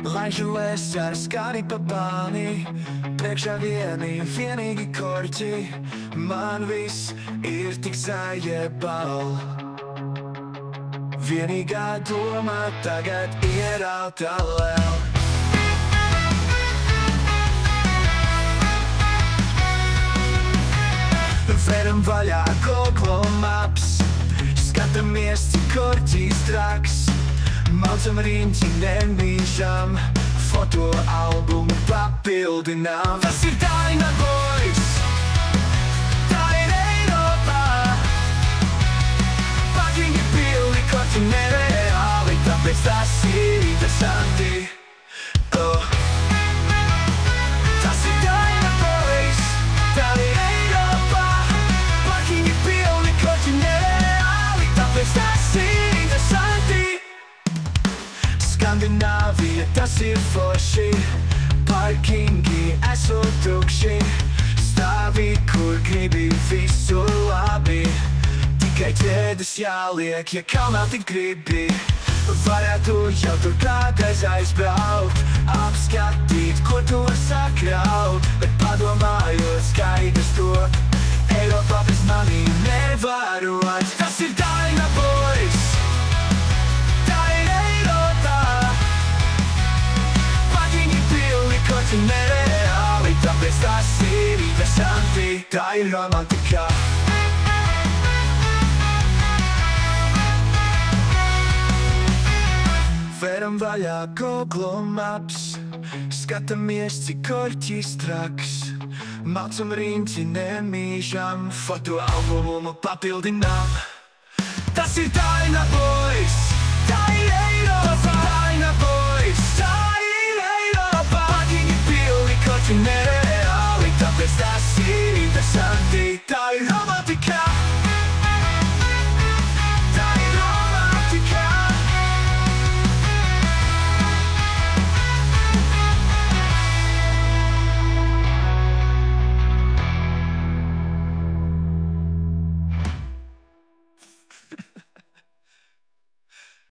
Lai žēlēs ar skani pa bāni, priekšā vienīgi korķi. Man viss ir tik zaļie bal. Vienīgā doma tagad ieraut vēl. Veram vaļā Google Maps, skatāmies, cik korķis traks. Maucam riņķi, nemīžam, fotoalbumu papildinām. Tas ir Daina Boys, tā ir Eiropā. Pakiņi pilni, korķi nereāli, tāpēc tas ir interesanti. Tas ir Daina Boys, tā ir Eiropā. Pakiņi pilni, korķi nereāli, tāpēc tas ir interesanti. Skandināvija, tas ir forši, parkingi esot tukši. Stāvi, kur gribi, visur labi, tikai ķēdes jāliek, ja kalnā tik gribi. Varētu jau tur kādreiz aizbraukt, apskatīt, ko tu var sakraut. Bet padomājot skaidrs to, Eiropā bez mani nevarot. Tas ir Daina Boys, tā ir Eiropā. Pakiņi pilni, korķi nereāli, tāpēc tas ir interesanti. Tā ir romantika. Veram vaļā Google Maps, skatāmies, cik korķis traks. Maucam riņķi, nemīžam, fotoalbumu papildinām. Tas ir Daina Boys, tā ir Eiropā. Daina Boys, tā ir Eiropā. Pakiņi pilni, korķi nereāli, tāpēc tas ir interesanti.